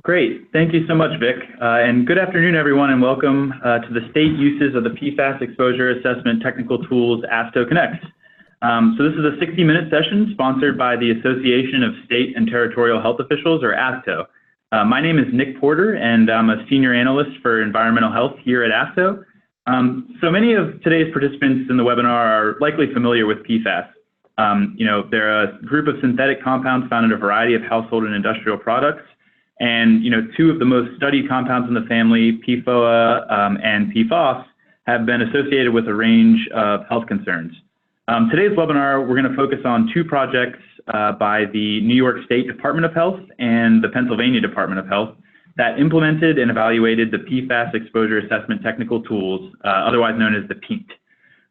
Great. Thank you so much, Vic. And good afternoon, everyone, and welcome to the state uses of the PFAS exposure assessment technical tools ASTO Connect. So this is a 60-minute session sponsored by the Association of State and Territorial Health Officials, or ASTO. My name is Nick Porter, and I'm a senior analyst for environmental health here at ASTO. So many of today's participants in the webinar are likely familiar with PFAS. They're a group of synthetic compounds found in a variety of household and industrial products. And, two of the most studied compounds in the family, PFOA and PFOS, have been associated with a range of health concerns. Today's webinar, we're going to focus on two projects by the New York State Department of Health and the Pennsylvania Department of Health that implemented and evaluated the PFAS exposure assessment technical tools, otherwise known as the PEATT.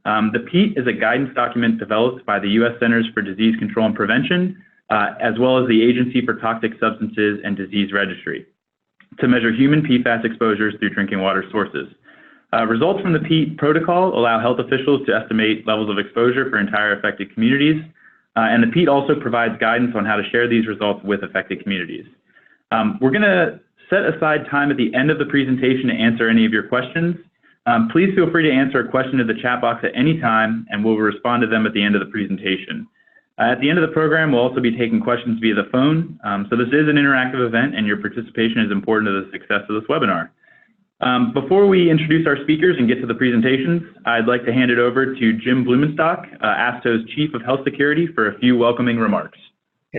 The PEATT is a guidance document developed by the U.S. Centers for Disease Control and Prevention, as well as the Agency for Toxic Substances and Disease Registry, to measure human PFAS exposures through drinking water sources. Results from the PEATT protocol allow health officials to estimate levels of exposure for entire affected communities, and the PEATT also provides guidance on how to share these results with affected communities. We're going to set aside time at the end of the presentation to answer any of your questions. Please feel free to answer a question in the chat box at any time, and we'll respond to them at the end of the presentation. At the end of the program, we'll also be taking questions via the phone. So this is an interactive event, and your participation is important to the success of this webinar. Before we introduce our speakers and get to the presentations, I'd like to hand it over to Jim Blumenstock, ASTO's Chief of Health Security, for a few welcoming remarks.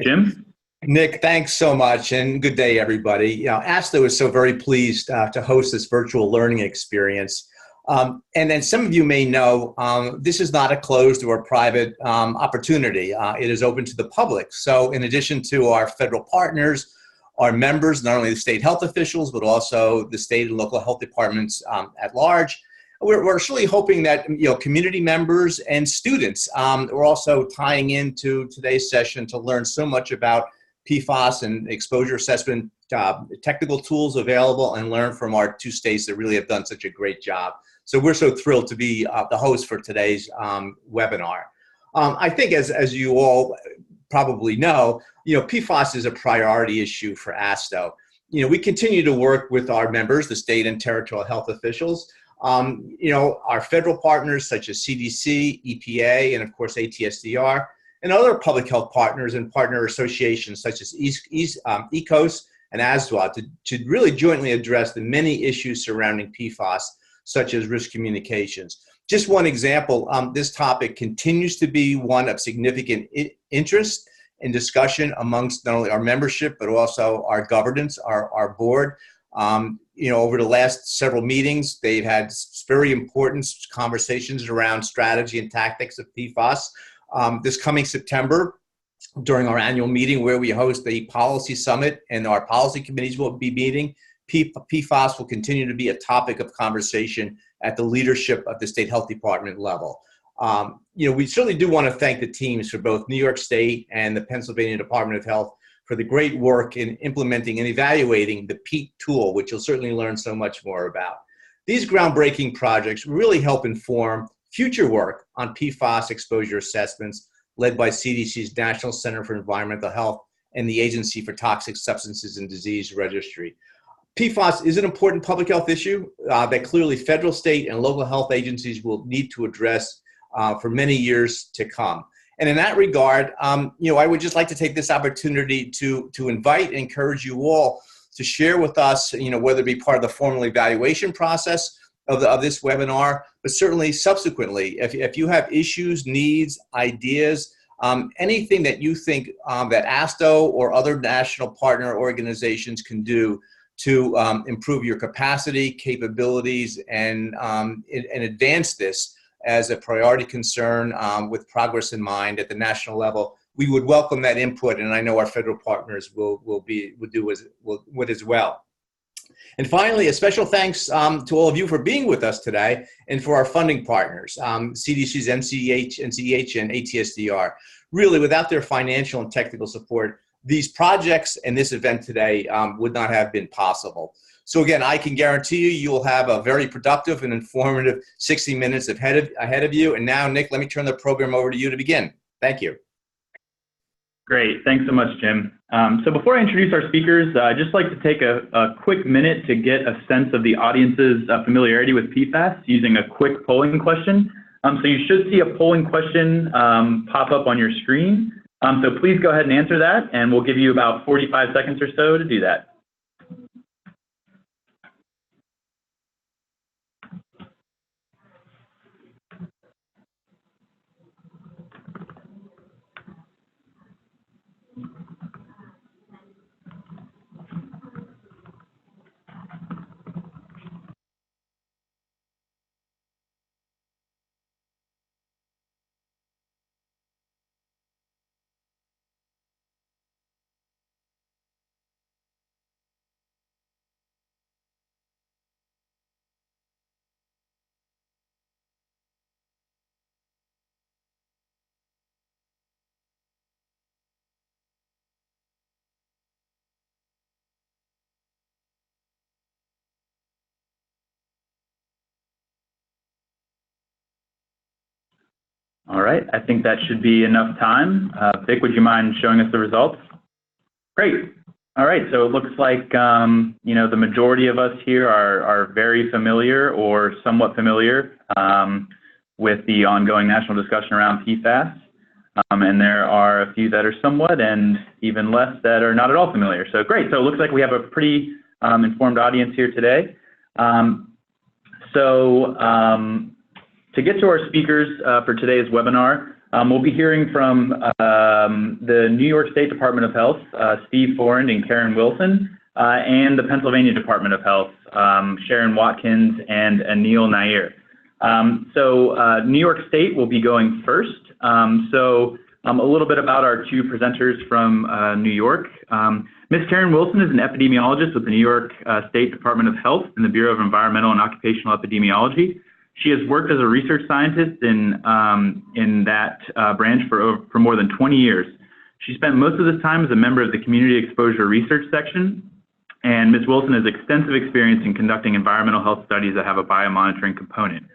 Jim? Nick, thanks so much, and good day, everybody. ASTO is so very pleased to host this virtual learning experience. And then some of you may know, this is not a closed or private opportunity. It is open to the public. So in addition to our federal partners, our members, not only the state health officials, but also the state and local health departments at large, we're really hoping that community members and students are also tying into today's session to learn so much about PFAS and exposure assessment technical tools available, and learn from our two states that really have done such a great job. So we're so thrilled to be the host for today's webinar. I think as you all probably know, PFAS is a priority issue for ASTO. We continue to work with our members, the state and territorial health officials, our federal partners such as CDC, EPA, and of course ATSDR, and other public health partners and partner associations such as ECOS and ASDWA to really jointly address the many issues surrounding PFAS, such as risk communications. Just one example, this topic continues to be one of significant interest and discussion amongst not only our membership, but also our governance, our board. Over the last several meetings, they've had very important conversations around strategy and tactics of PFAS. This coming September, during our annual meeting where we host the policy summit and our policy committees will be meeting, PFAS will continue to be a topic of conversation at the leadership of the state health department level. We certainly do want to thank the teams for both New York State and the Pennsylvania Department of Health for the great work in implementing and evaluating the PEATT tool, which you'll certainly learn so much more about. These groundbreaking projects really help inform future work on PFAS exposure assessments led by CDC's National Center for Environmental Health and the Agency for Toxic Substances and Disease Registry. PFAS is an important public health issue that clearly federal, state, and local health agencies will need to address for many years to come. And in that regard, I would just like to take this opportunity to invite and encourage you all to share with us, whether it be part of the formal evaluation process of this webinar, but certainly subsequently, if you have issues, needs, ideas, anything that you think that ASTO or other national partner organizations can do to improve your capacity, capabilities, and advance this as a priority concern with progress in mind at the national level, we would welcome that input, and I know our federal partners would as well. And finally, a special thanks to all of you for being with us today, and for our funding partners, CDC's NCEH, and ATSDR. Really, without their financial and technical support, these projects and this event today would not have been possible. So again, I can guarantee you will have a very productive and informative 60 minutes ahead of you. And now, Nick, let me turn the program over to you to begin. Thank you. Great. Thanks so much, Jim. So before I introduce our speakers, I'd just like to take a quick minute to get a sense of the audience's familiarity with PFAS using a quick polling question. So you should see a polling question pop up on your screen. So please go ahead and answer that, and we'll give you about 45 seconds or so to do that. All right, I think that should be enough time. Vic, would you mind showing us the results? Great. All right, so it looks like you know, the majority of us here are very familiar or somewhat familiar with the ongoing national discussion around PFAS, and there are a few that are somewhat and even less that are not at all familiar. So great. So it looks like we have a pretty informed audience here today. To get to our speakers for today's webinar, we'll be hearing from the New York State Department of Health, Steve Forand and Karen Wilson, and the Pennsylvania Department of Health, Sharon Watkins and Anil Nair. New York State will be going first. A little bit about our two presenters from New York. Ms. Karen Wilson is an epidemiologist with the New York State Department of Health in the Bureau of Environmental and Occupational Epidemiology. She has worked as a research scientist in that branch for more than 20 years. She spent most of this time as a member of the Community Exposure Research Section, and Ms. Wilson has extensive experience in conducting environmental health studies that have a biomonitoring component.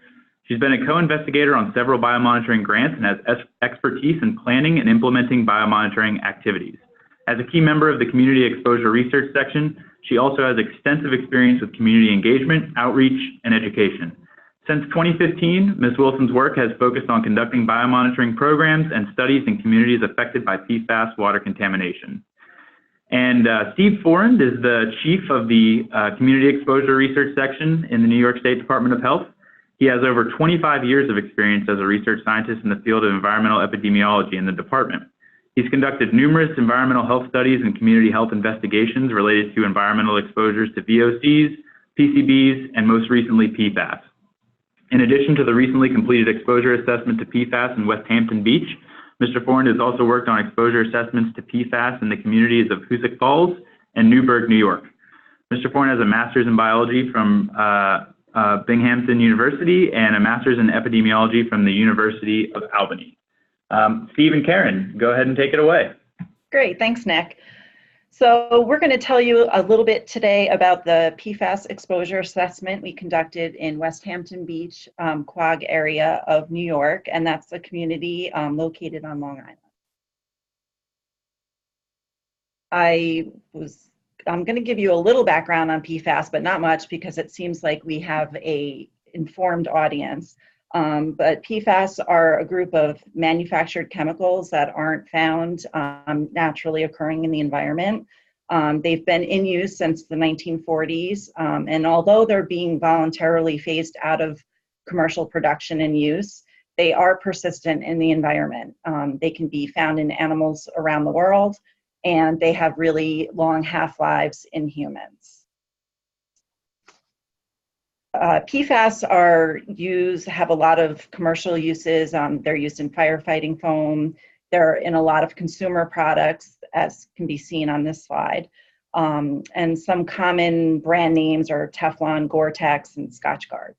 She's been a co-investigator on several biomonitoring grants and has expertise in planning and implementing biomonitoring activities. As a key member of the Community Exposure Research Section, she also has extensive experience with community engagement, outreach, and education. Since 2015, Ms. Wilson's work has focused on conducting biomonitoring programs and studies in communities affected by PFAS water contamination. And Steve Forand is the chief of the Community Exposure Research Section in the New York State Department of Health. He has over 25 years of experience as a research scientist in the field of environmental epidemiology in the department. He's conducted numerous environmental health studies and community health investigations related to environmental exposures to VOCs, PCBs, and most recently PFAS. In addition to the recently completed exposure assessment to PFAS in West Hampton Beach, Mr. Forand has also worked on exposure assessments to PFAS in the communities of Hoosick Falls and Newburgh, New York. Mr. Forand has a master's in biology from Binghamton University and a master's in epidemiology from the University of Albany. Steve and Karen, go ahead and take it away. Great, thanks, Nick. So we're going to tell you a little bit today about the PFAS exposure assessment we conducted in West Hampton Beach, Quogue area of New York, and that's a community located on Long Island. I'm going to give you a little background on PFAS, but not much because it seems like we have an informed audience. But PFAS are a group of manufactured chemicals that aren't found naturally occurring in the environment. They've been in use since the 1940s, and although they're being voluntarily phased out of commercial production and use, they are persistent in the environment. They can be found in animals around the world, and they have really long half-lives in humans. PFAS have a lot of commercial uses. They're used in firefighting foam. They're in a lot of consumer products, as can be seen on this slide. And some common brand names are Teflon, Gore-Tex, and Scotchgard.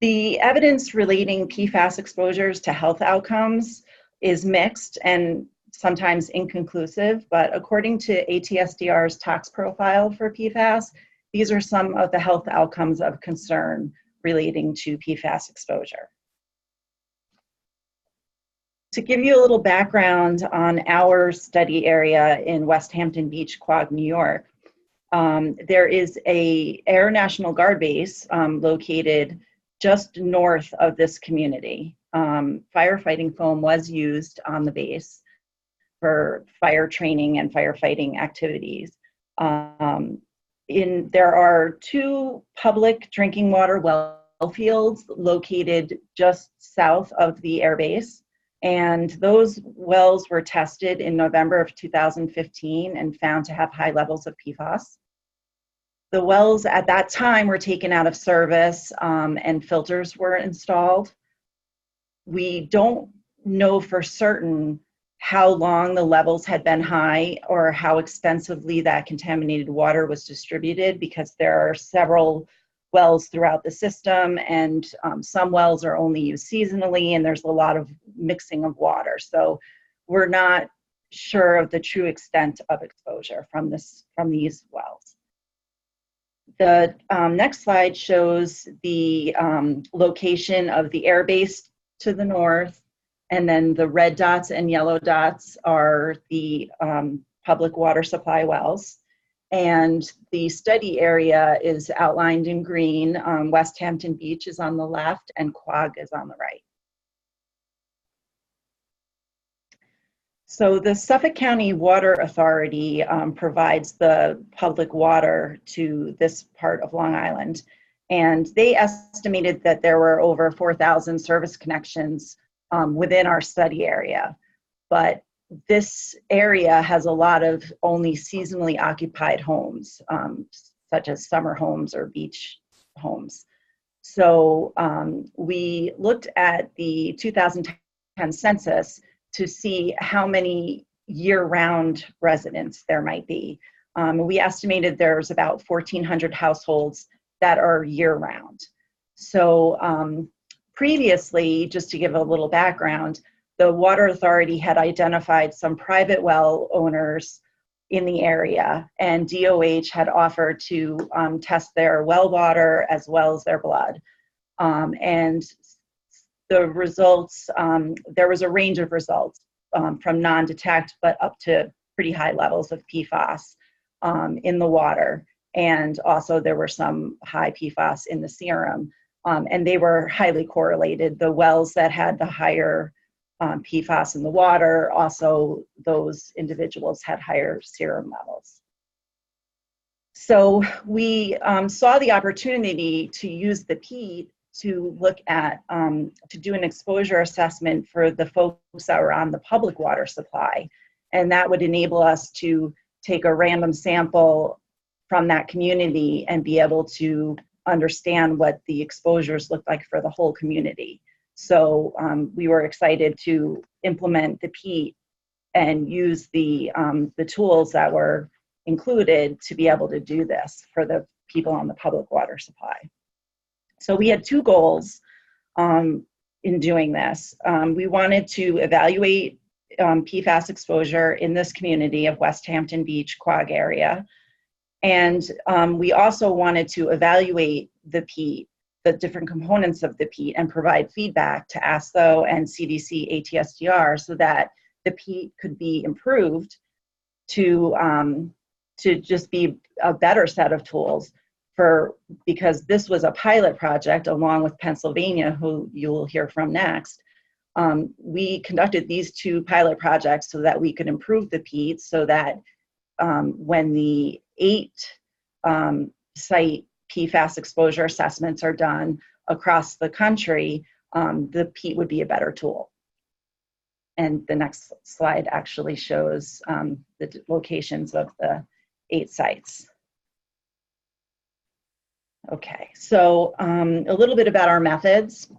The evidence relating PFAS exposures to health outcomes is mixed and sometimes inconclusive, but according to ATSDR's tox profile for PFAS, these are some of the health outcomes of concern relating to PFAS exposure. To give you a little background on our study area in West Hampton Beach, Quogue, New York, there is a Air National Guard base located just north of this community. Firefighting foam was used on the base for fire training and firefighting activities. There are 2 public drinking water well fields located just south of the air base, and those wells were tested in November of 2015 and found to have high levels of PFOS. The wells at that time were taken out of service and filters were installed. We don't know for certain how long the levels had been high or how extensively that contaminated water was distributed, because there are several wells throughout the system, and some wells are only used seasonally, and there's a lot of mixing of water. So we're not sure of the true extent of exposure from these wells. The next slide shows the location of the air base to the north, and then the red dots and yellow dots are the public water supply wells. And the study area is outlined in green. West Hampton Beach is on the left and Quogue is on the right. So the Suffolk County Water Authority provides the public water to this part of Long Island. And they estimated that there were over 4,000 service connections within our study area. But this area has a lot of only seasonally occupied homes, such as summer homes or beach homes. So we looked at the 2010 census to see how many year-round residents there might be. We estimated there's about 1,400 households that are year-round. So previously, just to give a little background, the Water Authority had identified some private well owners in the area, and DOH had offered to test their well water as well as their blood. And the results, there was a range of results from non-detect but up to pretty high levels of PFAS in the water. And also there were some high PFAS in the serum, and they were highly correlated. The wells that had the higher PFAS in the water, also those individuals had higher serum levels. So we saw the opportunity to use the PEATT to look at, to do an exposure assessment for the folks that were on the public water supply. And that would enable us to take a random sample from that community and be able to understand what the exposures look like for the whole community. So we were excited to implement the PEATT and use the tools that were included to be able to do this for the people on the public water supply. So we had 2 goals in doing this. We wanted to evaluate PFAS exposure in this community of West Hampton Beach, Quogue area. And we also wanted to evaluate the PEATT, the different components of the PEATT, and provide feedback to ASTHO and CDC ATSDR so that the PEATT could be improved to just be a better set of tools because this was a pilot project along with Pennsylvania, who you will hear from next. We conducted these 2 pilot projects so that we could improve the PEATT so that when the 8 site PFAS exposure assessments are done across the country, the PEATT would be a better tool. And the next slide actually shows the locations of the 8 sites. Okay, so a little bit about our methods.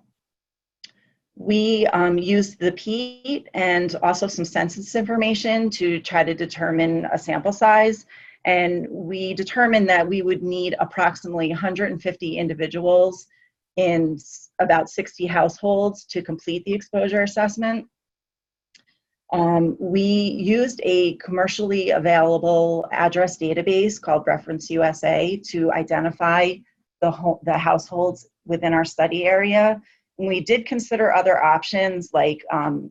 We used the PEATT and also some census information to try to determine a sample size. And we determined that we would need approximately 150 individuals in about 60 households to complete the exposure assessment. We used a commercially available address database called Reference USA to identify the households within our study area. We did consider other options like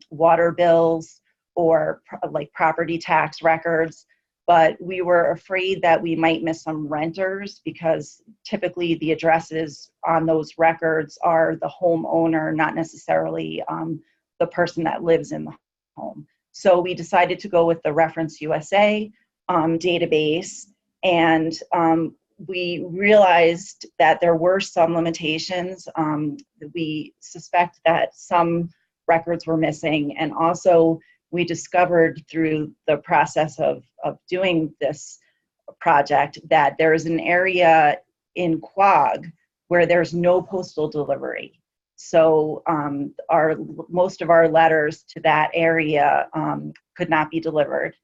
water bills or like property tax records, but we were afraid that we might miss some renters because typically the addresses on those records are the homeowner, not necessarily the person that lives in the home. So we decided to go with the Reference USA database, and we realized that there were some limitations. We suspect that some records were missing, and also we discovered through the process of doing this project that there is an area in Quogue where there's no postal delivery. So most of our letters to that area could not be delivered.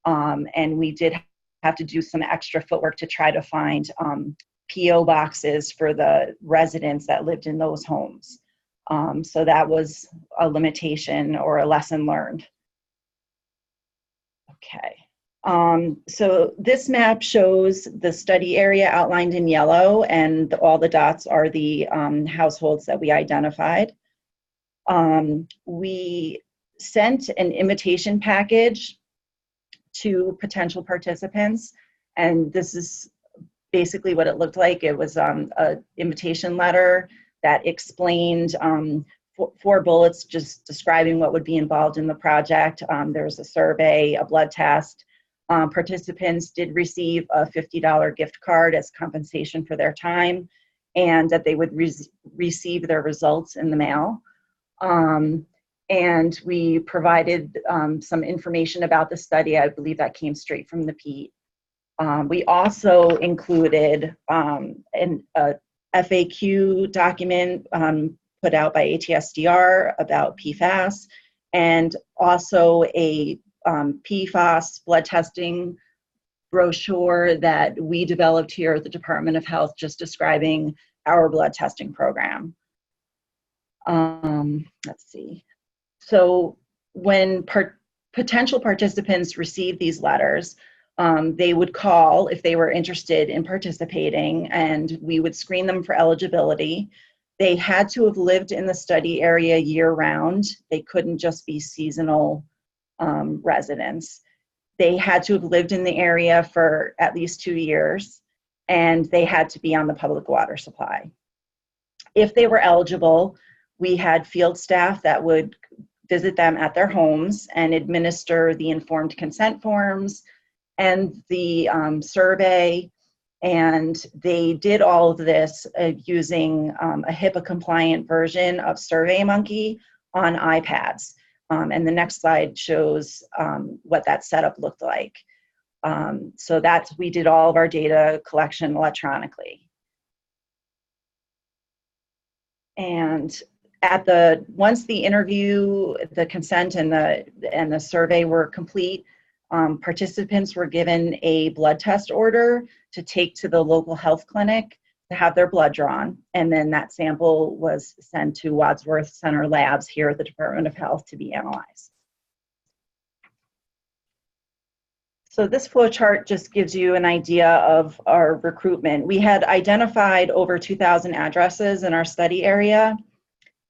And we did have to do some extra footwork to try to find PO boxes for the residents that lived in those homes. So that was a limitation or a lesson learned. Okay. So this map shows the study area outlined in yellow, and all the dots are the households that we identified. We sent an invitation package to potential participants, and this is basically what it looked like. It was an invitation letter that explained 4 bullets just describing what would be involved in the project. There was a survey, a blood test. Participants did receive a $50 gift card as compensation for their time, and that they would receive their results in the mail. And we provided some information about the study. I believe that came straight from the PEATT. We also included a FAQ document put out by ATSDR about PFAS, and also a PFOS blood testing brochure that we developed here at the Department of Health, just describing our blood testing program. Let's see. So when potential participants received these letters, they would call if they were interested in participating, and we would screen them for eligibility. They had to have lived in the study area year-round. They couldn't just be seasonal residents. They had to have lived in the area for at least 2 years, and they had to be on the public water supply. If they were eligible, we had field staff that would visit them at their homes and administer the informed consent forms and the survey. And they did all of this using a HIPAA-compliant version of SurveyMonkey on iPads. And the next slide shows what that setup looked like. So we did all of our data collection electronically. And once the interview, the consent, and the survey were complete, participants were given a blood test order to take to the local health clinic to have their blood drawn, and then that sample was sent to Wadsworth Center Labs here at the Department of Health to be analyzed. So this flow chart just gives you an idea of our recruitment. We had identified over 2,000 addresses in our study area.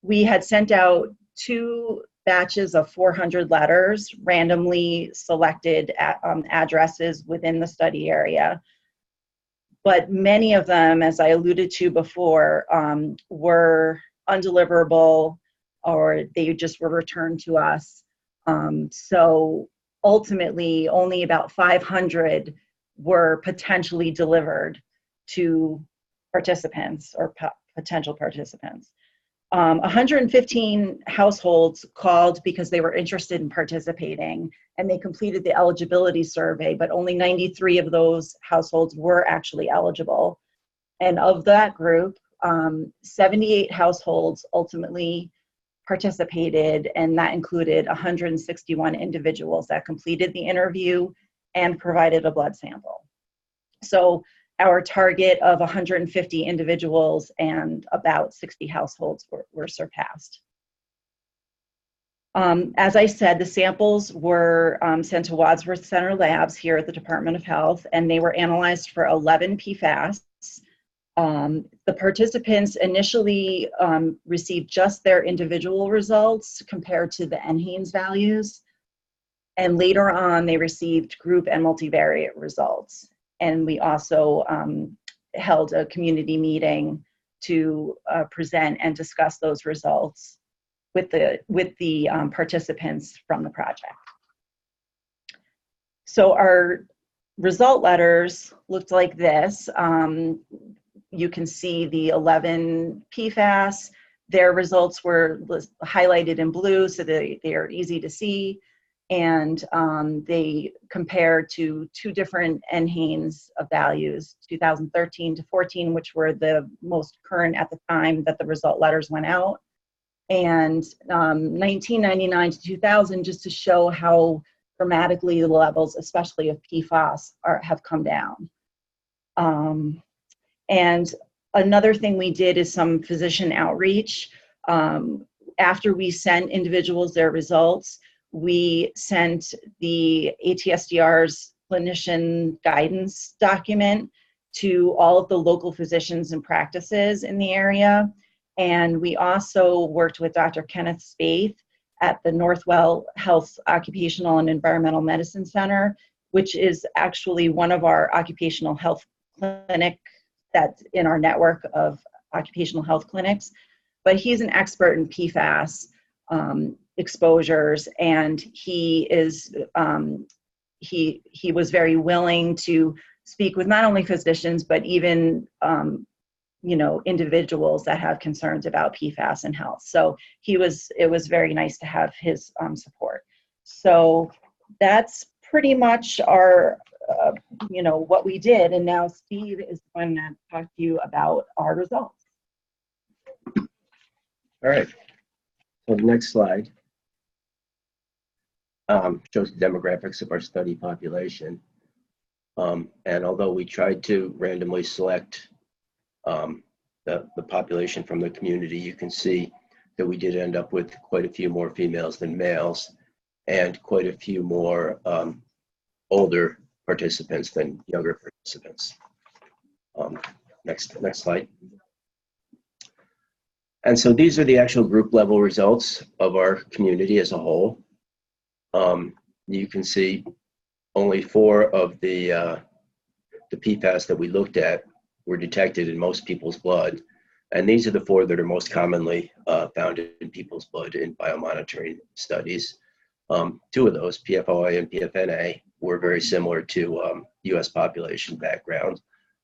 We had sent out 2 batches of 400 letters, randomly selected addresses within the study area. But many of them, as I alluded to before, were undeliverable, or they just were returned to us. So ultimately, only about 500 were potentially delivered to participants or potential participants. 115 households called because they were interested in participating, and they completed the eligibility survey, but only 93 of those households were actually eligible. And of that group, 78 households ultimately participated, and that included 161 individuals that completed the interview and provided a blood sample. So our target of 150 individuals and about 60 households were surpassed. As I said, the samples were sent to Wadsworth Center Labs here at the Department of Health, and they were analyzed for 11 PFAS. The participants initially received just their individual results compared to the NHANES values. And later on, they received group and multivariate results. And we also held a community meeting to present and discuss those results with the participants from the project. So our result letters looked like this. You can see the 11 PFAS. Their results were highlighted in blue, so they are easy to see. And they compare to two different NHANES values, 2013 to 14, which were the most current at the time that the result letters went out, and 1999 to 2000, just to show how dramatically the levels, especially of PFOS, have come down. And another thing we did is some physician outreach. After we sent individuals their results, we sent the ATSDR's clinician guidance document to all of the local physicians and practices in the area. And we also worked with Dr. Kenneth Spaeth at the Northwell Health Occupational and Environmental Medicine Center, which is actually one of our occupational health clinic that's in our network of occupational health clinics. But he's an expert in PFAS exposures, and he was very willing to speak with not only physicians but even individuals that have concerns about PFAS and health. So it was very nice to have his support. So that's pretty much our what we did, and now Steve is going to talk to you about our results. All right. So the next slide shows the demographics of our study population. And although we tried to randomly select the population from the community, you can see that we did end up with quite a few more females than males, and quite a few more older participants than younger participants. Next slide. And so these are the actual group level results of our community as a whole. You can see only 4 of the PFAS that we looked at were detected in most people's blood. And these are the 4 that are most commonly found in people's blood in biomonitoring studies. 2 of those, PFOA and PFNA, were very similar to US population background.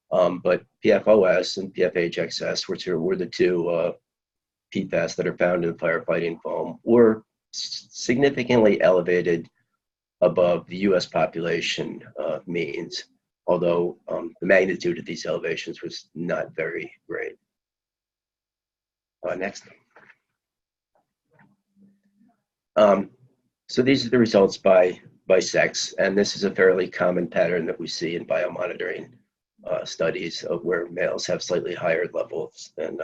But PFOS and PFHXS, which were the 2 PFAS that are found in firefighting foam, were significantly elevated above the US population means, although the magnitude of these elevations was not very great. Next. So these are the results by sex, and this is a fairly common pattern that we see in biomonitoring studies of where males have slightly higher levels than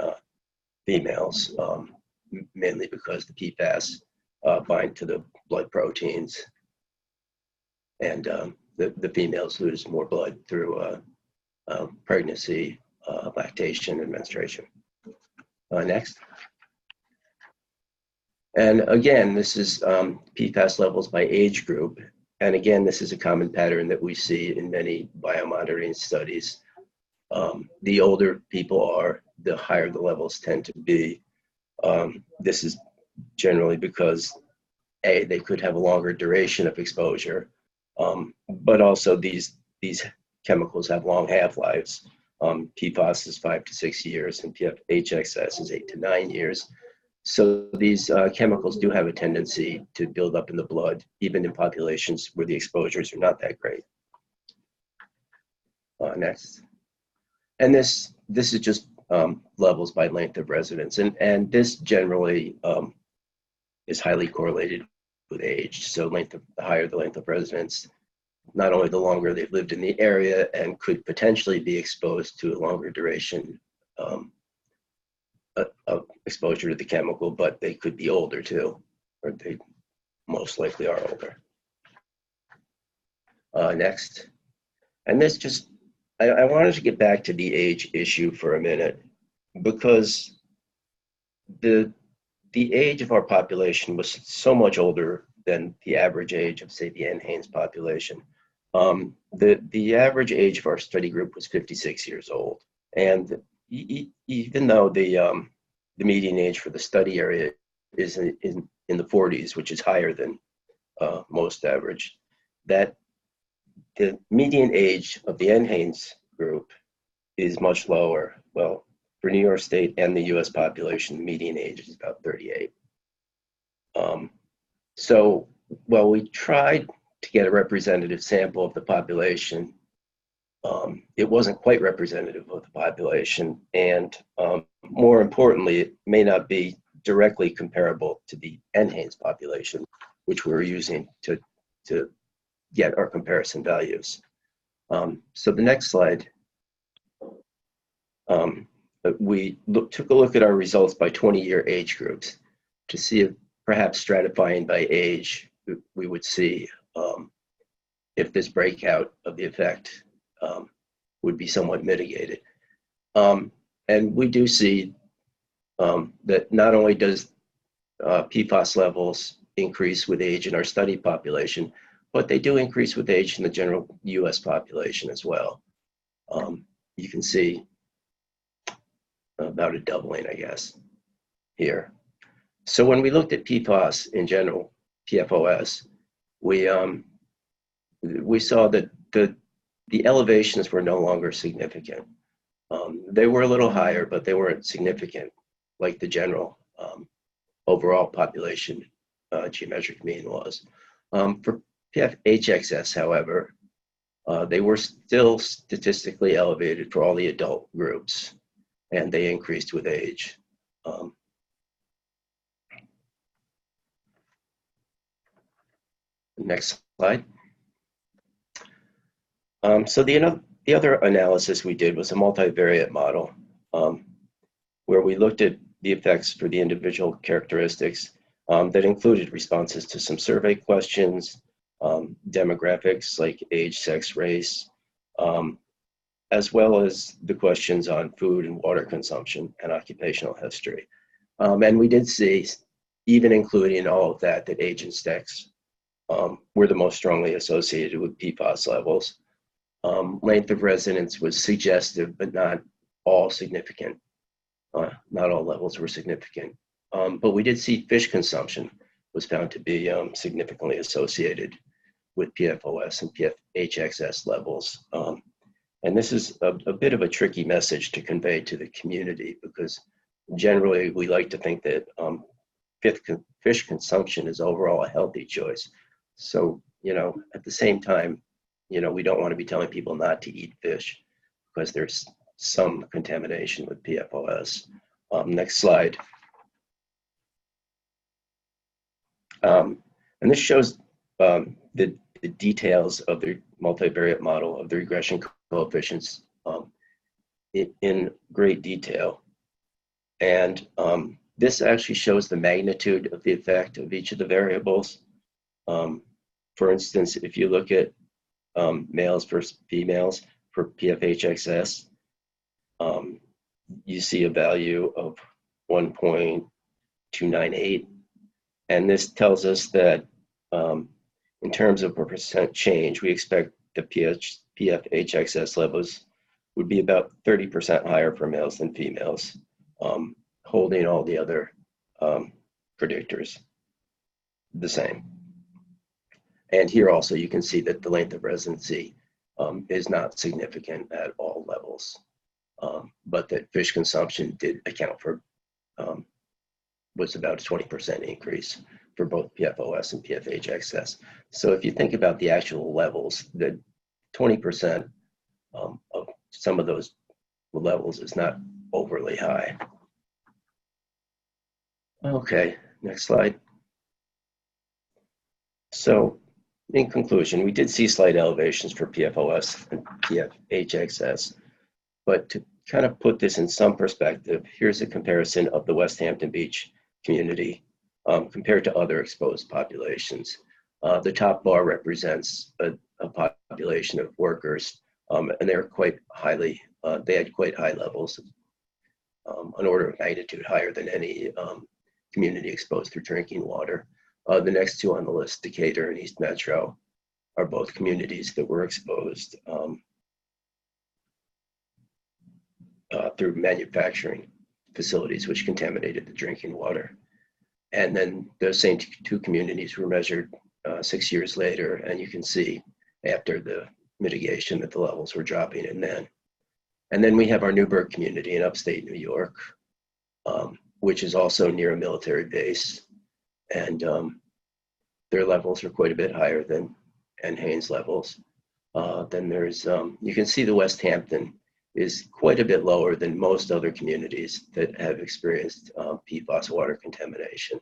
females, mainly because the PFAS bind to the blood proteins, and the females lose more blood through pregnancy, lactation, and menstruation. Next. And again, this is PFAS levels by age group. And again, this is a common pattern that we see in many biomonitoring studies. The older people are, the higher the levels tend to be. This is generally because A, they could have a longer duration of exposure, but also these chemicals have long half-lives. PFOS is 5 to 6 years, and PFHXS is 8 to 9 years. So these chemicals do have a tendency to build up in the blood, even in populations where the exposures are not that great. Next. And this is just levels by length of residence, and this generally is highly correlated with age. So the higher the length of residence, not only the longer they've lived in the area and could potentially be exposed to a longer duration of exposure to the chemical, but they could be older too, or they most likely are older. Next. And this just, I wanted to get back to the age issue for a minute. because the age of our population was so much older than the average age of, say, the NHANES population. The average age of our study group was 56 years old. And even though the median age for the study area is in the 40s, which is higher than most average, that the median age of the NHANES group is much lower. Well, for New York State and the US population, the median age is about 38. So while we tried to get a representative sample of the population, it wasn't quite representative of the population. And more importantly, it may not be directly comparable to the NHANES population, which we were using to get our comparison values. So the next slide, we took a look at our results by 20-year age groups to see if perhaps stratifying by age, we would see if this breakout of the effect would be somewhat mitigated. And we do see that not only does PFOS levels increase with age in our study population, but they do increase with age in the general US population as well. You can see about a doubling, I guess, here. So when we looked at PFOS in general, PFOS, we saw that the elevations were no longer significant. They were a little higher, but they weren't significant like the general overall population geometric mean was. For PFHXS, however, they were still statistically elevated for all the adult groups, and they increased with age. Next slide. So the other analysis we did was a multivariate model where we looked at the effects for the individual characteristics that included responses to some survey questions, demographics like age, sex, race, as well as the questions on food and water consumption and occupational history. And we did see, even including all of that, that age and sex were the most strongly associated with PFOS levels. Length of residence was suggestive, but not all significant. Not all levels were significant. But we did see fish consumption was found to be significantly associated with PFOS and PFHXS levels. And this is a bit of a tricky message to convey to the community, because generally we like to think that fish consumption is overall a healthy choice. So, at the same time, we don't want to be telling people not to eat fish because there's some contamination with PFOS. Next slide. And this shows the details of the multivariate model of the regression coefficients in great detail. And this actually shows the magnitude of the effect of each of the variables. For instance, if you look at males versus females for PFHXS, you see a value of 1.298. And this tells us that in terms of a percent change, we expect the PFHXS levels would be about 30% higher for males than females, holding all the other predictors the same. And here also you can see that the length of residency is not significant at all levels, but that fish consumption did account for, was about a 20% increase for both PFOS and PFHXS. So if you think about the actual levels, the 20% of some of those levels is not overly high. Okay, next slide. So in conclusion, we did see slight elevations for PFOS and PFHXS, but to kind of put this in some perspective, here's a comparison of the West Hampton Beach community compared to other exposed populations. The top bar represents a population of workers, and they're quite highly, they had quite high levels an order of magnitude higher than any community exposed through drinking water. The next two on the list, Decatur and East Metro, are both communities that were exposed through manufacturing facilities which contaminated the drinking water. And then those same two communities were measured 6 years later, and you can see after the mitigation that the levels were dropping in then. And then we have our Newburgh community in upstate New York, which is also near a military base. And their levels are quite a bit higher than Haynes levels. Then there's, you can see the West Hampton is quite a bit lower than most other communities that have experienced PFOS water contamination.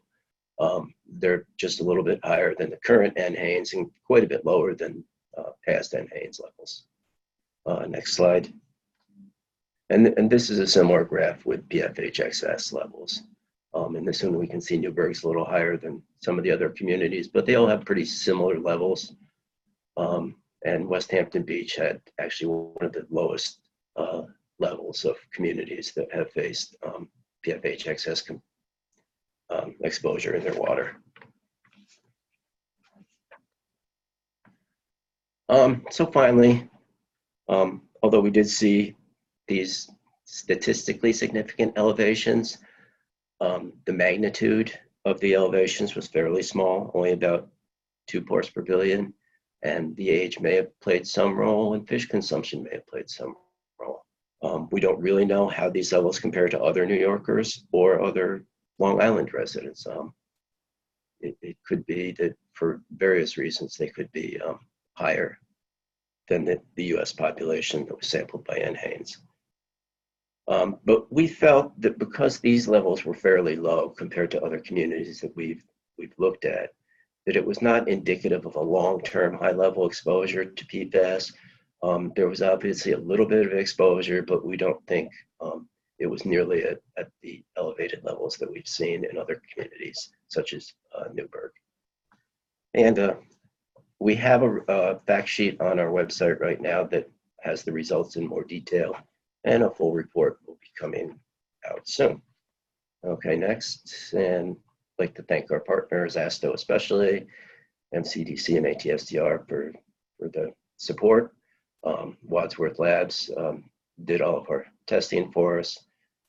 They're just a little bit higher than the current Haynes and quite a bit lower than past Haynes levels. Next slide. And this is a similar graph with PFHXS levels. In this one, we can see Newburgh's a little higher than some of the other communities, but they all have pretty similar levels. And West Hampton Beach had actually one of the lowest levels of communities that have faced PFHXS exposure in their water. So finally, although we did see these statistically significant elevations, the magnitude of the elevations was fairly small, only about 2 parts per billion, and the age may have played some role, and fish consumption may have played some role. We don't really know how these levels compare to other New Yorkers or other Long Island residents. It could be that for various reasons they could be higher than the US population that was sampled by Haynes. But we felt that because these levels were fairly low compared to other communities that we've looked at, that it was not indicative of a long-term high-level exposure to PFAS. There was obviously a little bit of exposure, but we don't think it was nearly at the elevated levels that we've seen in other communities, such as Newburgh. And we have a fact sheet on our website right now that has the results in more detail, and a full report will be coming out soon. Okay, next, and I'd like to thank our partners, ASTO especially, MCDC and ATSDR for the support. Wadsworth Labs did all of our testing for us,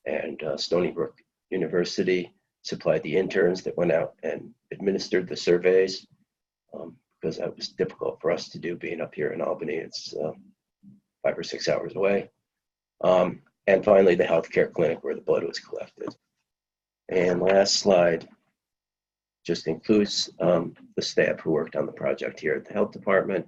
and Stony Brook University supplied the interns that went out and administered the surveys, because that was difficult for us to do being up here in Albany. It's 5 or 6 hours away. And finally, the healthcare clinic where the blood was collected. And last slide just includes the staff who worked on the project here at the health department,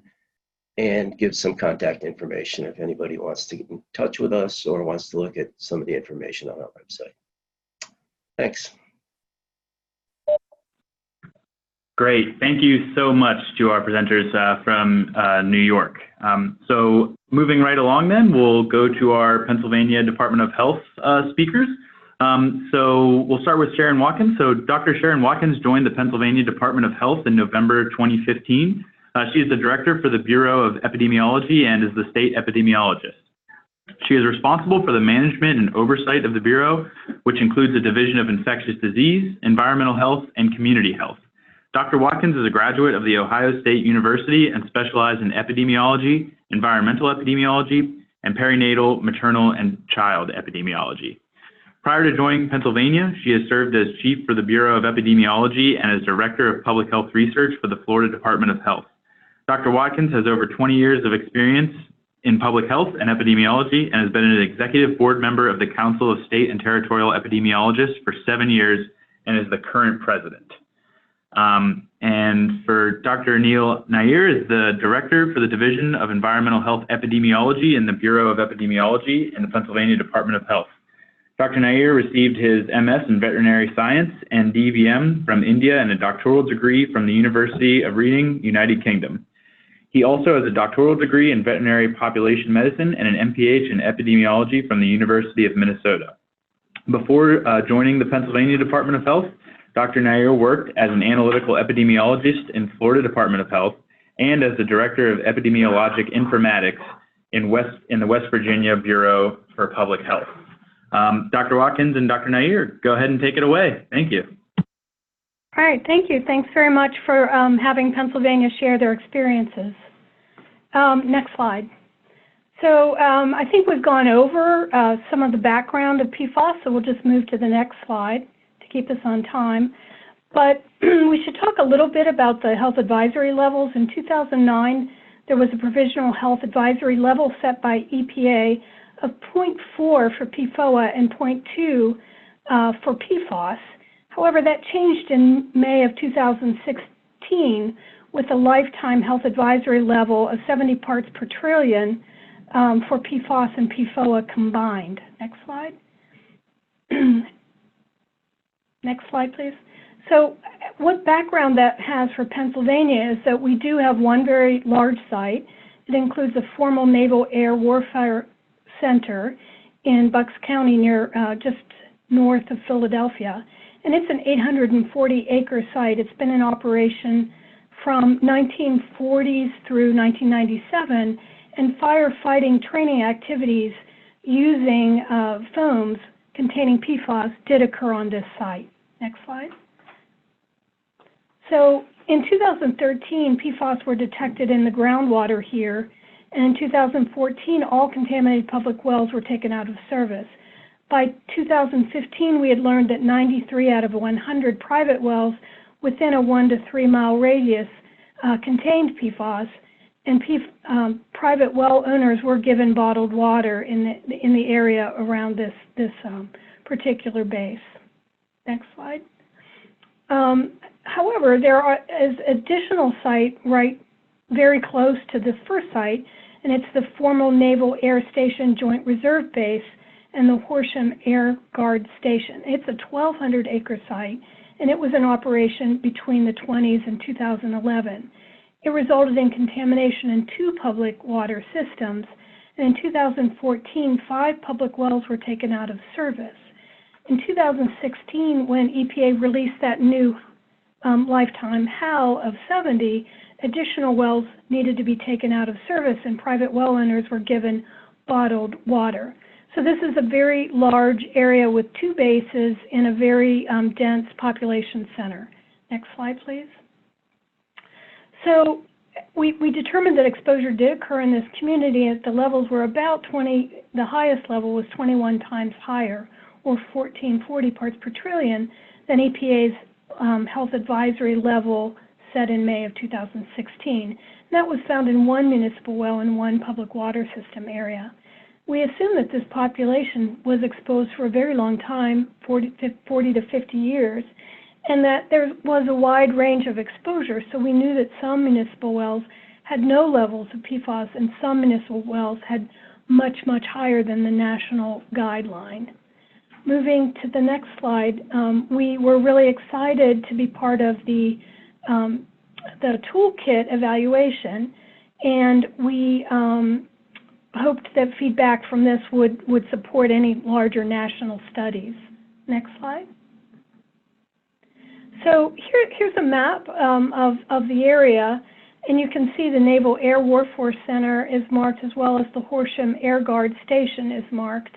and gives some contact information if anybody wants to get in touch with us or wants to look at some of the information on our website. Thanks. Great. Thank you so much to our presenters from New York. So moving right along then, we'll go to our Pennsylvania Department of Health speakers. So we'll start with Sharon Watkins. So Dr. Sharon Watkins joined the Pennsylvania Department of Health in November 2015. She is the director for the Bureau of Epidemiology and is the state epidemiologist. She is responsible for the management and oversight of the Bureau, which includes a division of infectious disease, environmental health, and community health. Dr. Watkins is a graduate of The Ohio State University and specialized in epidemiology, environmental epidemiology, and perinatal, maternal, and child epidemiology. Prior to joining Pennsylvania, she has served as chief for the Bureau of Epidemiology and as director of public health research for the Florida Department of Health. Dr. Watkins has over 20 years of experience in public health and epidemiology and has been an executive board member of the Council of State and Territorial Epidemiologists for 7 years and is the current president. And for Dr. Neil Nair is the director for the Division of Environmental Health Epidemiology in the Bureau of Epidemiology in the Pennsylvania Department of Health. Dr. Nair received his MS in Veterinary Science and DVM from India and a doctoral degree from the University of Reading, United Kingdom. He also has a doctoral degree in Veterinary Population Medicine and an MPH in Epidemiology from the University of Minnesota. Before joining the Pennsylvania Department of Health, Dr. Nair worked as an analytical epidemiologist in Florida Department of Health and as the director of epidemiologic informatics in the West Virginia Bureau for Public Health. Dr. Watkins and Dr. Nair, go ahead and take it away. Thank you. All right, thank you. Thanks very much for having Pennsylvania share their experiences. Next slide. So I think we've gone over some of the background of PFOS, so we'll just move to the next slide to keep us on time. But we should talk a little bit about the health advisory levels. In 2009, there was a provisional health advisory level set by EPA of 0.4 for PFOA and 0.2 for PFOS. However, that changed in May of 2016 with a lifetime health advisory level of 70 parts per trillion for PFOS and PFOA combined. Next slide. Next slide, please. So what background that has for Pennsylvania is that we do have one very large site. It includes a formal Naval Air Warfare Center in Bucks County near just north of Philadelphia. And it's an 840-acre site. It's been in operation from 1940s through 1997, and firefighting training activities using foams containing PFOS did occur on this site. Next slide. So in 2013, PFOS were detected in the groundwater here, and in 2014, all contaminated public wells were taken out of service. By 2015, we had learned that 93 out of 100 private wells within a 1 to 3 mile radius contained PFOS, and private well owners were given bottled water in the area around this particular base. Next slide. However, there is additional site right very close to this first site, and it's the former Naval Air Station Joint Reserve Base and the Horsham Air Guard Station. It's a 1,200-acre site, and it was in operation between the 20s and 2011. It resulted in contamination in 2 public water systems, and in 2014, 5 public wells were taken out of service. In 2016, when EPA released that new lifetime HAL of 70, additional wells needed to be taken out of service, and private well owners were given bottled water. So this is a very large area with 2 bases in a very dense population center. Next slide, please. So we determined that exposure did occur in this community as the levels were about 20, the highest level was 21 times higher, or 1440 parts per trillion, than EPA's health advisory level set in May of 2016. And that was found in 1 municipal well and 1 public water system area. We assume that this population was exposed for a very long time, 40 to 50 years, and that there was a wide range of exposure. So we knew that some municipal wells had no levels of PFOS and some municipal wells had much, much higher than the national guideline. Moving to the next slide, we were really excited to be part of the toolkit evaluation, and we hoped that feedback from this would support any larger national studies. Next slide. So here's a map of the area, and you can see the Naval Air Warfare Center is marked, as well as the Horsham Air Guard Station is marked.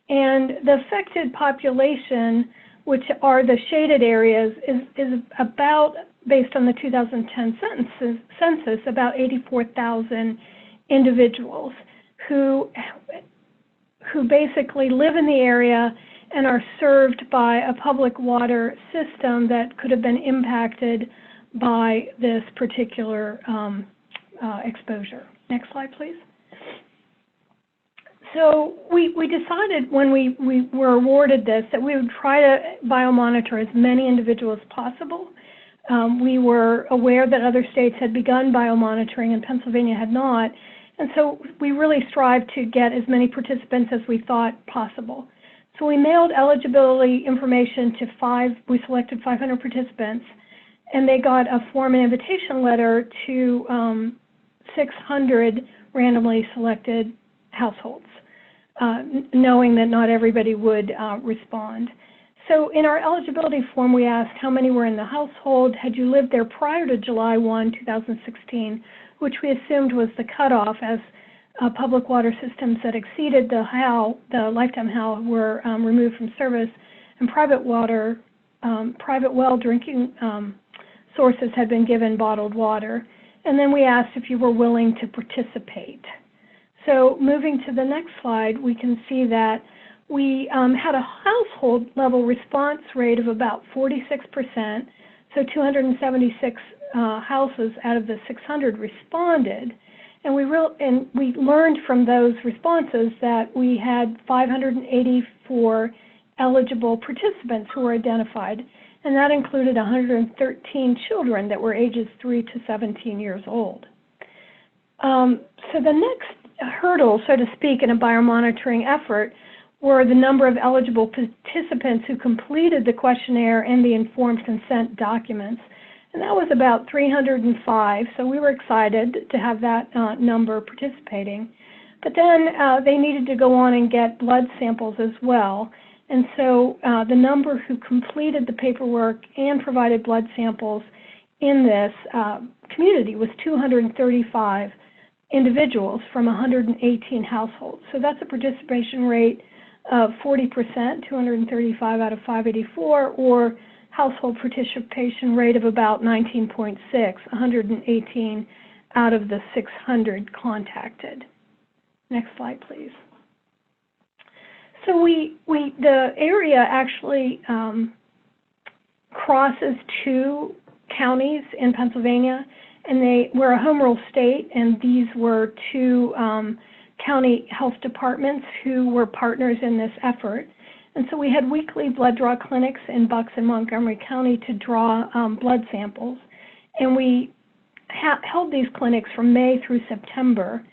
And the affected population, which are the shaded areas, is about, based on the 2010 census, about 84,000 individuals who basically live in the area and are served by a public water system that could have been impacted by this particular exposure. Next slide, please. So we decided when we were awarded this that we would try to biomonitor as many individuals as possible. We were aware that other states had begun biomonitoring and Pennsylvania had not, and so we really strived to get as many participants as we thought possible. So we mailed eligibility information to we selected 500 participants, and they got a form and invitation letter to 600 randomly selected households, knowing that not everybody would respond. So in our eligibility form, we asked how many were in the household, had you lived there prior to July 1, 2016, which we assumed was the cutoff, as public water systems that exceeded the lifetime HAL were removed from service, and private well drinking sources had been given bottled water. And then we asked if you were willing to participate. So moving to the next slide, we can see that we had a household level response rate of about 46%, so 276 houses out of the 600 responded. And we learned from those responses that we had 584 eligible participants who were identified, and that included 113 children that were ages 3 to 17 years old. So the next hurdle, so to speak, in a biomonitoring effort were the number of eligible participants who completed the questionnaire and the informed consent documents. And that was about 305, so we were excited to have that number participating. But then they needed to go on and get blood samples as well. And so the number who completed the paperwork and provided blood samples in this community was 235 individuals from 118 households. So that's a participation rate of 40%, 235 out of 584, or household participation rate of about 19.6, 118 out of the 600 contacted. Next slide, please. So the area actually crosses 2 counties in Pennsylvania, and we're a home rule state, and these were 2 county health departments who were partners in this effort. And so we had weekly blood draw clinics in Bucks and Montgomery County to draw blood samples. And we held these clinics from May through September.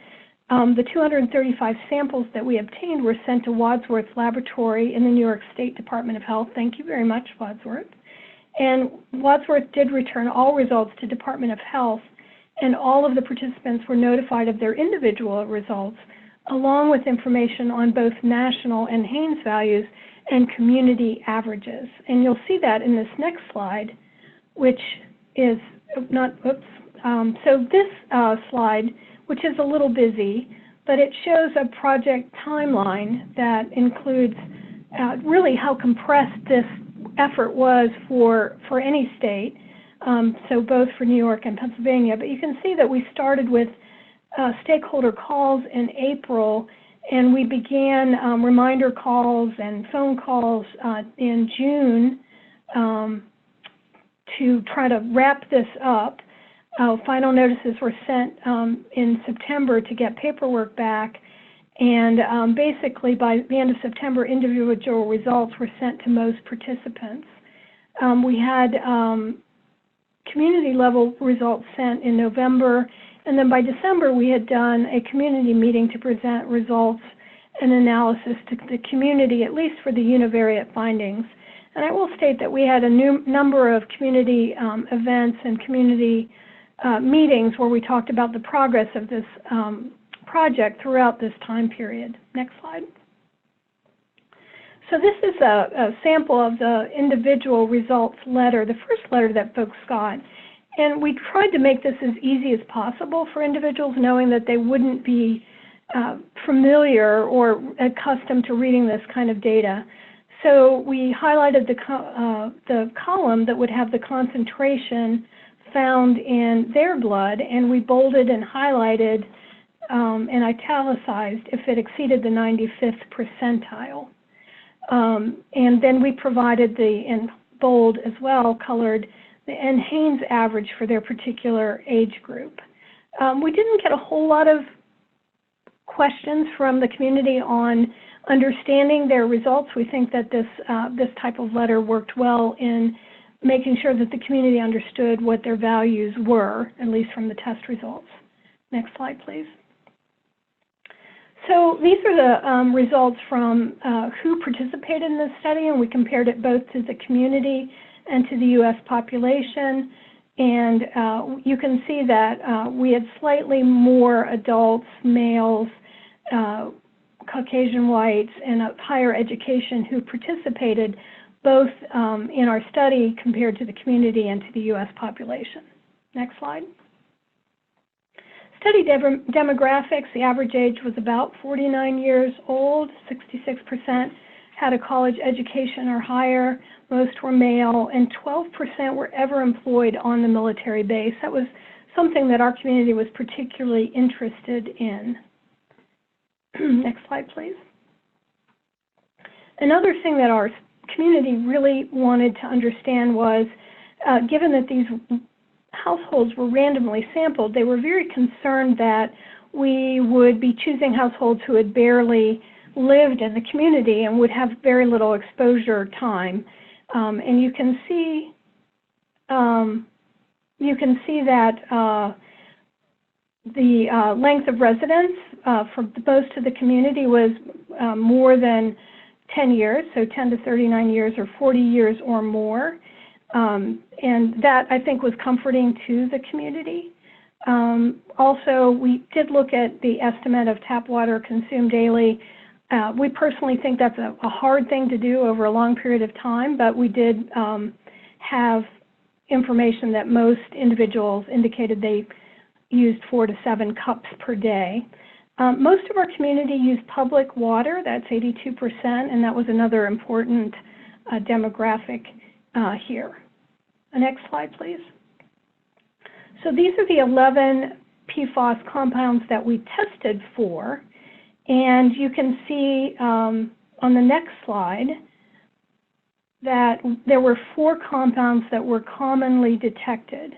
The 235 samples that we obtained were sent to Wadsworth Laboratory in the New York State Department of Health. Thank you very much, Wadsworth. And Wadsworth did return all results to Department of Health, and all of the participants were notified of their individual results, along with information on both national and Haynes values and community averages. And you'll see that in this next slide, which is not, so this slide, which is a little busy, but it shows a project timeline that includes really how compressed this effort was for any state, so both for New York and Pennsylvania. But you can see that we started with stakeholder calls in April, and we began reminder calls and phone calls in June to try to wrap this up. Final notices were sent in September to get paperwork back, and basically by the end of September, individual results were sent to most participants. We had community level results sent in November, and then by December we had done a community meeting to present results and analysis to the community, at least for the univariate findings. And I will state that we had a number of community events and community meetings where we talked about the progress of this project throughout this time period. Next slide. So this is a sample of the individual results letter, the first letter that folks got. And we tried to make this as easy as possible for individuals, knowing that they wouldn't be familiar or accustomed to reading this kind of data. So we highlighted the column that would have the concentration found in their blood, and we bolded and highlighted and italicized if it exceeded the 95th percentile. And then we provided in bold as well, colored, the Haynes average for their particular age group. We didn't get a whole lot of questions from the community on understanding their results. We think that this type of letter worked well in making sure that the community understood what their values were, at least from the test results. Next slide, please. So these are the results from who participated in this study, and we compared it both to the community and to the U.S. population. And you can see that we had slightly more adults, males, Caucasian whites, and higher education who participated both in our study compared to the community and to the U.S. population. Next slide. Study demographics, the average age was about 49 years old, 66% had a college education or higher, most were male, and 12% were ever employed on the military base. That was something that our community was particularly interested in. Next slide, please. Another thing that our community really wanted to understand was, given that these households were randomly sampled, they were very concerned that we would be choosing households who had barely lived in the community and would have very little exposure time. And you can see that the length of residence for most of the community was more than 10 years, so 10 to 39 years or 40 years or more. And that, I think, was comforting to the community. Also, we did look at the estimate of tap water consumed daily. We personally think that's a hard thing to do over a long period of time, but we did have information that most individuals indicated they used 4 to 7 cups per day. Most of our community used public water, that's 82%, and that was another important demographic here. Next slide, please. So these are the 11 PFOS compounds that we tested for, and you can see on the next slide that there were 4 compounds that were commonly detected.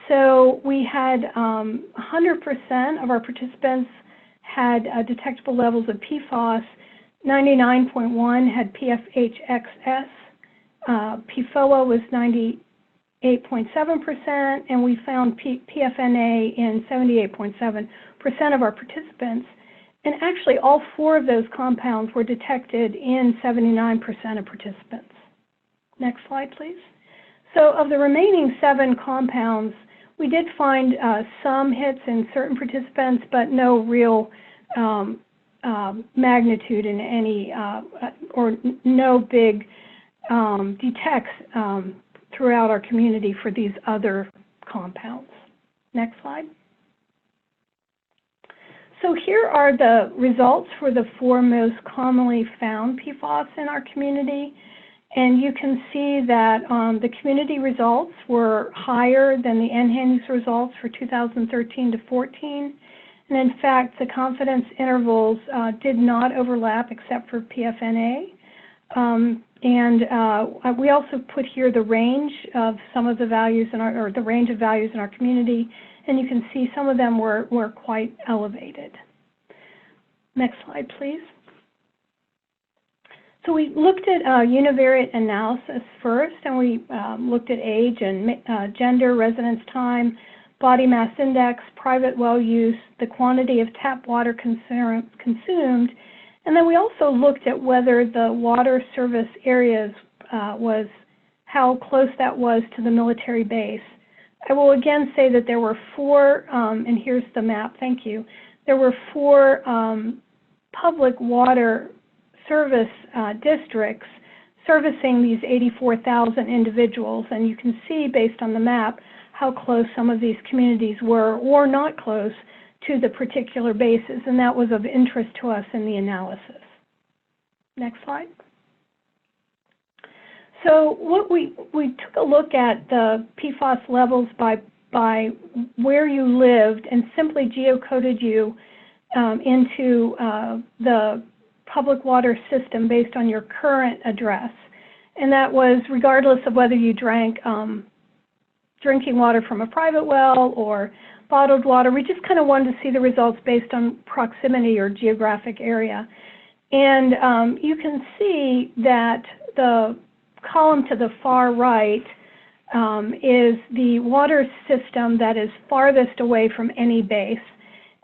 So we had 100% of our participants had detectable levels of PFOS, 99.1 had PFHXS, PFOA was 98.7%, and we found PFNA in 78.7% of our participants. And actually, all 4 of those compounds were detected in 79% of participants. Next slide, please. So of the remaining 7 compounds, we did find some hits in certain participants, but no real magnitude in any, or no big detects throughout our community for these other compounds. Next slide. So here are the results for the 4 most commonly found PFOS in our community. And you can see that the community results were higher than the NHANES results for 2013 to 14. And in fact, the confidence intervals did not overlap except for PFNA. We also put here the range of some of the values in our, or the range of values in our community, and you can see some of them were quite elevated. Next slide, please. So we looked at univariate analysis first, and we looked at age and gender, residence time, body mass index, private well use, the quantity of tap water consumed, and then we also looked at whether the water service areas was how close that was to the military base. I will again say that there were 4, and here's the map, thank you. There were 4 public water service districts servicing these 84,000 individuals, and you can see based on the map how close some of these communities were or not close to the particular bases, and that was of interest to us in the analysis. Next slide. So what we took a look at the PFOS levels by where you lived and simply geocoded you into the public water system based on your current address. And that was regardless of whether you drank drinking water from a private well or bottled water. We just kind of wanted to see the results based on proximity or geographic area. And you can see that the column to the far right is the water system that is farthest away from any base.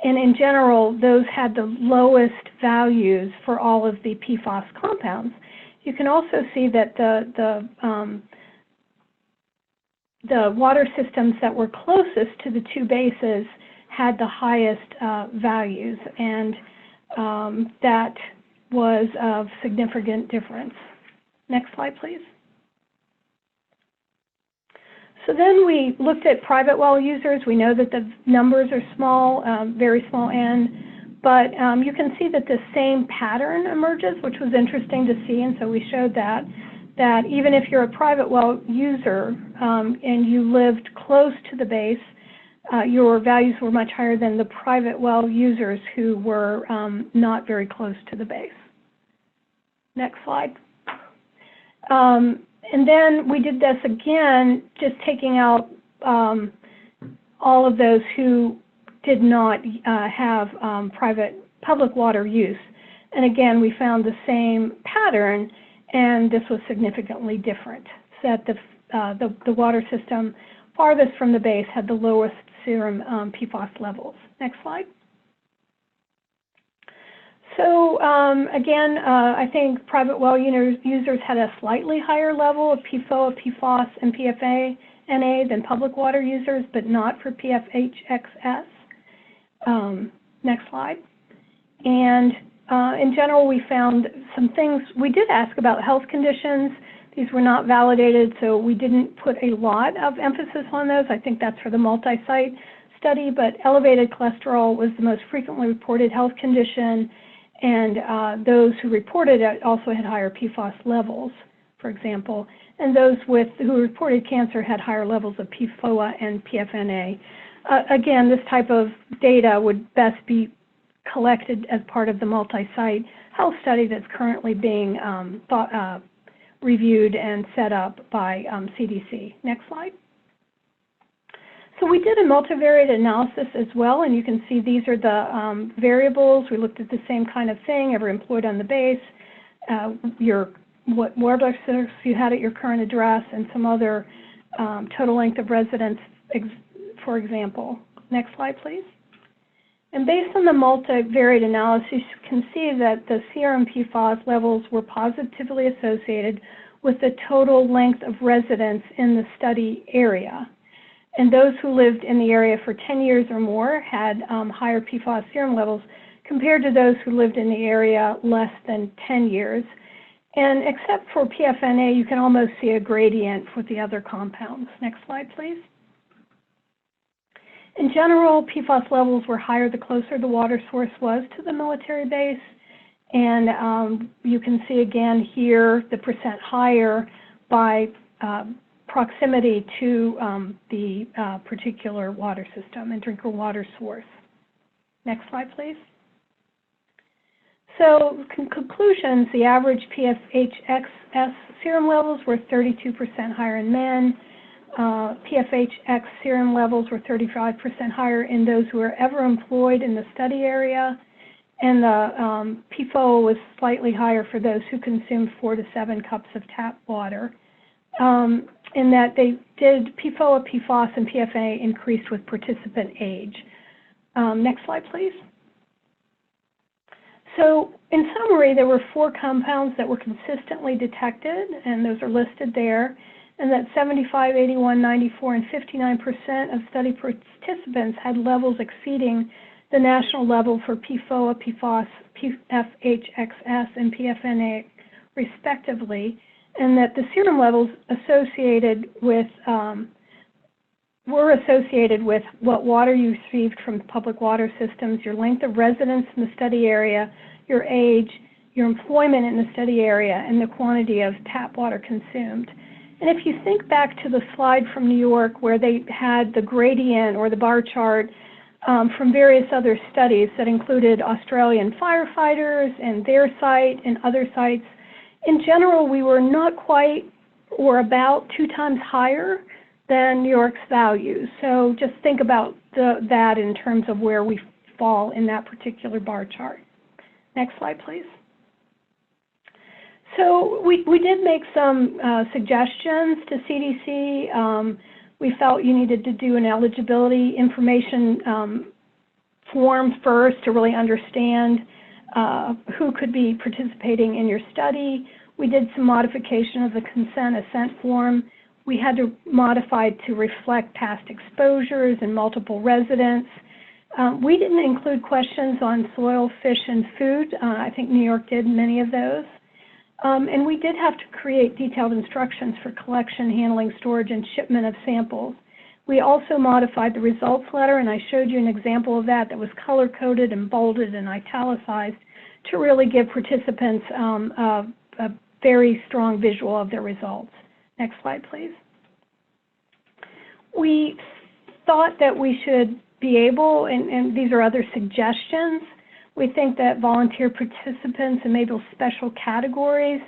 And in general, those had the lowest values for all of the PFOS compounds. You can also see that the water systems that were closest to the 2 bases had the highest values, and that was of significant difference. Next slide, please. So then we looked at private well users. We know that the numbers are small, very small n, but you can see that the same pattern emerges, which was interesting to see, and so we showed that even if you're a private well user and you lived close to the base, your values were much higher than the private well users who were not very close to the base. Next slide. And then we did this again, just taking out all of those who did not have public water use. And again, we found the same pattern, and this was significantly different. So that the water system farthest from the base had the lowest serum PFOS levels. Next slide. So again, I think private well users had a slightly higher level of PFOA, PFOS, and PFAS than public water users, but not for PFHXS. Next slide. And in general, we found some things. We did ask about health conditions. These were not validated, so we didn't put a lot of emphasis on those. I think that's for the multi-site study, but elevated cholesterol was the most frequently reported health condition, and those who reported it also had higher PFOS levels, for example, and those who reported cancer had higher levels of PFOA and PFNA. Again, this type of data would best be collected as part of the multi-site health study that's currently being reviewed and set up by CDC. Next slide. So we did a multivariate analysis as well, and you can see these are the variables. We looked at the same kind of thing, every employed on the base, what water source you had at your current address, and some other total length of residence, for example. Next slide, please. And based on the multivariate analysis, you can see that the serum PFOS levels were positively associated with the total length of residence in the study area. And those who lived in the area for 10 years or more had higher PFOS serum levels compared to those who lived in the area less than 10 years. And except for PFNA, you can almost see a gradient with the other compounds. Next slide, please. In general, PFOS levels were higher the closer the water source was to the military base. And you can see again here the percent higher by proximity to the particular water system and drinking water source. Next slide, please. So, conclusions, the average PFHXS serum levels were 32% higher in men. PFHX serum levels were 35% higher in those who were ever employed in the study area. And the PFOA was slightly higher for those who consumed 4 to 7 cups of tap water. In that they did PFOA, PFOS, and PFA increased with participant age. Next slide, please. So in summary, there were 4 compounds that were consistently detected, and those are listed there, and that 75, 81, 94, and 59% of study participants had levels exceeding the national level for PFOA, PFOS, PFHXS, and PFNA, respectively, and that the serum levels associated with were associated with what water you received from public water systems, your length of residence in the study area, your age, your employment in the study area, and the quantity of tap water consumed. And if you think back to the slide from New York where they had the gradient or the bar chart from various other studies that included Australian firefighters and their site and other sites, in general, we were not quite or about 2 times higher than New York's values. So just think about that in terms of where we fall in that particular bar chart. Next slide, please. So we did make some suggestions to CDC. We felt you needed to do an eligibility information form first to really understand who could be participating in your study. We did some modification of the consent assent form. We had to modify to reflect past exposures and multiple residents. We didn't include questions on soil, fish, and food. I think New York did many of those. And we did have to create detailed instructions for collection, handling, storage, and shipment of samples. We also modified the results letter, and I showed you an example of that was color-coded and bolded and italicized to really give participants a very strong visual of their results. Next slide, please. We thought that we should be able, and these are other suggestions, we think that volunteer participants and maybe special categories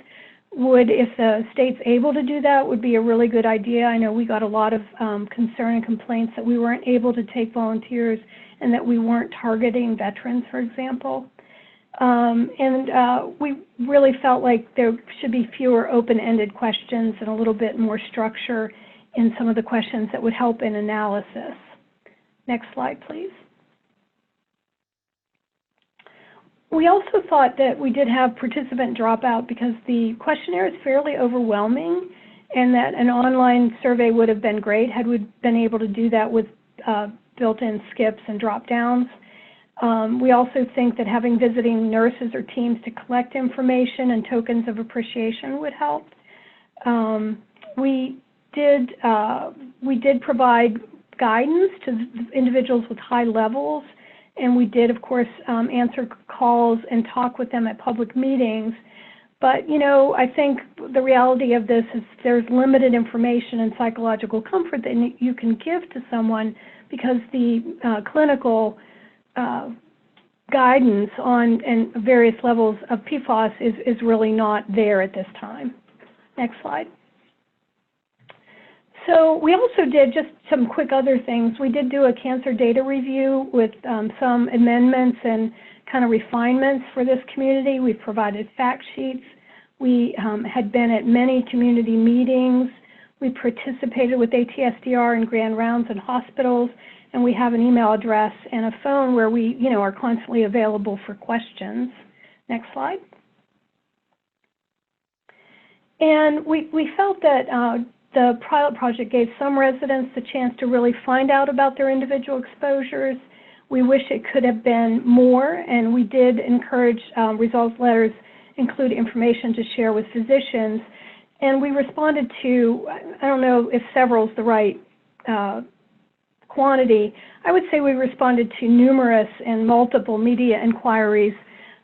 would, if the state's able to do that, would be a really good idea. I know we got a lot of concern and complaints that we weren't able to take volunteers and that we weren't targeting veterans, for example. We really felt like there should be fewer open-ended questions and a little bit more structure in some of the questions that would help in analysis. Next slide, please. We also thought that we did have participant dropout because the questionnaire is fairly overwhelming, and that an online survey would have been great had we been able to do that with built-in skips and drop-downs. We also think that having visiting nurses or teams to collect information and tokens of appreciation would help. We did provide guidance to individuals with high levels, and we did, of course, answer calls and talk with them at public meetings. But, you know, I think the reality of this is there's limited information and psychological comfort that you can give to someone because the clinical guidance on and various levels of PFOS is really not there at this time. Next slide. So we also did just some quick other things. We did do a cancer data review with some amendments and kind of refinements for this community. We've provided fact sheets. We had been at many community meetings. We participated with ATSDR in grand rounds in hospitals, and we have an email address and a phone where we, you know, are constantly available for questions. Next slide. And we felt that the pilot project gave some residents the chance to really find out about their individual exposures. We wish it could have been more, and we did encourage results letters include information to share with physicians. And we responded to, I don't know if several is the right quantity, I would say we responded to numerous and multiple media inquiries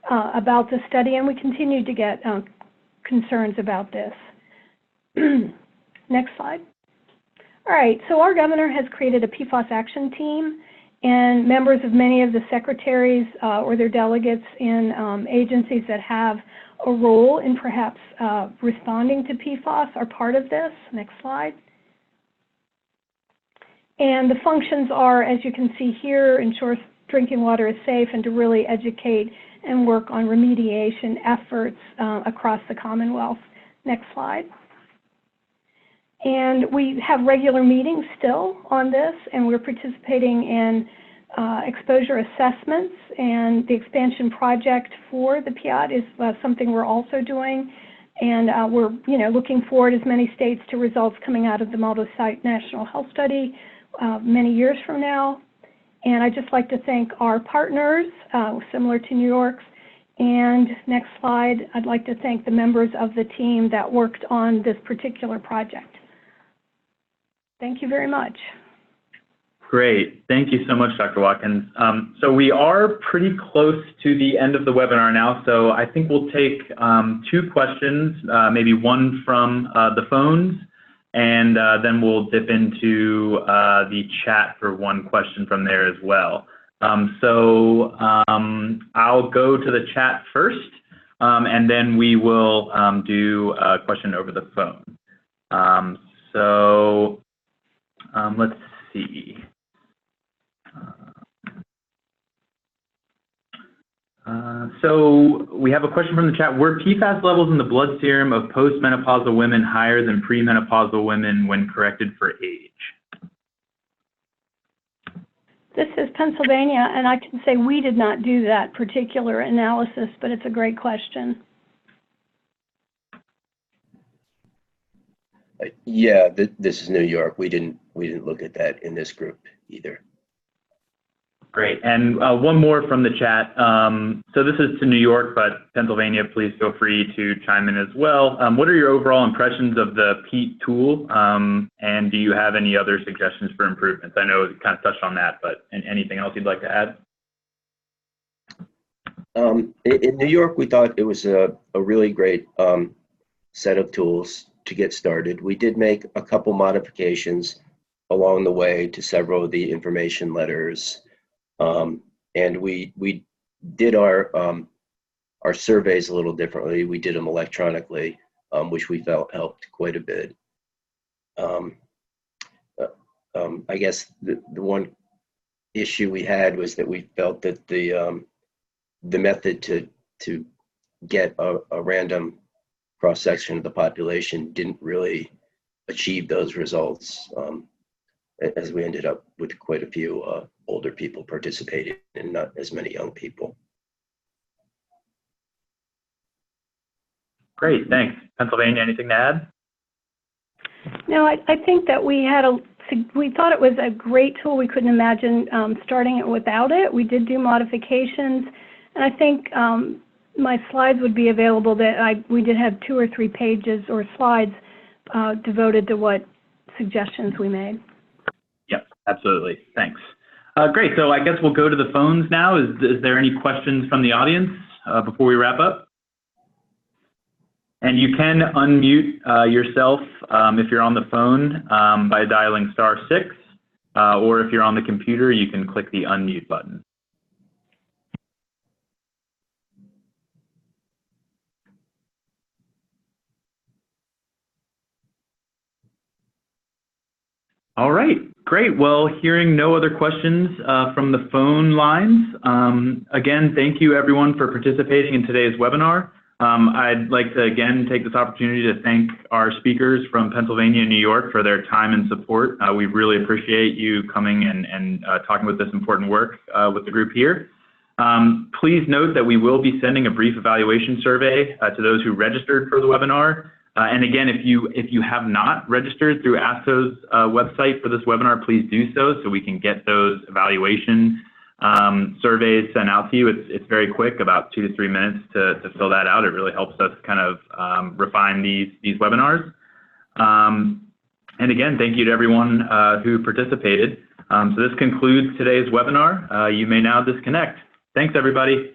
about the study, and we continue to get concerns about this. Next slide. All right, so our governor has created a PFOS action team, and members of many of the secretaries or their delegates in agencies that have a role in perhaps responding to PFOS are part of this. Next slide. And the functions are, as you can see here, ensure drinking water is safe and to really educate and work on remediation efforts across the Commonwealth. Next slide. And we have regular meetings still on this, and we're participating in exposure assessments, and the expansion project for the PEATT is something we're also doing. And we're looking forward, as many states, to results coming out of the multi-site national health study many years from now. And I'd just like to thank our partners, similar to New York's. And next slide, I'd like to thank the members of the team that worked on this particular project. Thank you very much. Great. Thank you so much, Dr. Watkins. So we are pretty close to the end of the webinar now, so I think we'll take 2 questions, maybe one from the phones, and then we'll dip into the chat for one question from there as well. So I'll go to the chat first, and then we will do a question over the phone. Let's see. So we have a question from the chat. Were PFAS levels in the blood serum of postmenopausal women higher than premenopausal women when corrected for age? This is Pennsylvania, and I can say we did not do that particular analysis, but it's a great question. Yeah, this is New York. We didn't look at that in this group either. Great. And one more from the chat. So this is to New York, but Pennsylvania, please feel free to chime in as well. What are your overall impressions of the PEATT tool? And do you have any other suggestions for improvements? I know you kind of touched on that, but anything else you'd like to add? In New York, we thought it was a really great set of tools to get started. We did make a couple modifications along the way to several of the information letters. And we did our surveys a little differently. We did them electronically, which we felt helped quite a bit. I guess the one issue we had was that we felt that the method to get a random cross-section of the population didn't really achieve those results, as we ended up with quite a few older people participating and not as many young people. Great, thanks. Pennsylvania, anything to add? No, I think that we thought it was a great tool. We couldn't imagine starting it without it. We did do modifications, and I think my slides would be available. We did have 2 or 3 pages or slides devoted to what suggestions we made. Yep, absolutely. Thanks. Great. So I guess we'll go to the phones now. Is there any questions from the audience before we wrap up? And you can unmute yourself if you're on the phone by dialing *6, or if you're on the computer, you can click the unmute button. All right, great. Well, hearing no other questions from the phone lines, again, thank you everyone for participating in today's webinar. I'd like to again take this opportunity to thank our speakers from Pennsylvania and New York for their time and support. We really appreciate you coming and talking with this important work with the group here. Please note that we will be sending a brief evaluation survey to those who registered for the webinar. And again, if you have not registered through ASTO's website for this webinar, please do so we can get those evaluation surveys sent out to you. It's very quick, about 2 to 3 minutes to fill that out. It really helps us kind of refine these webinars. And again, thank you to everyone who participated. So this concludes today's webinar. You may now disconnect. Thanks, everybody.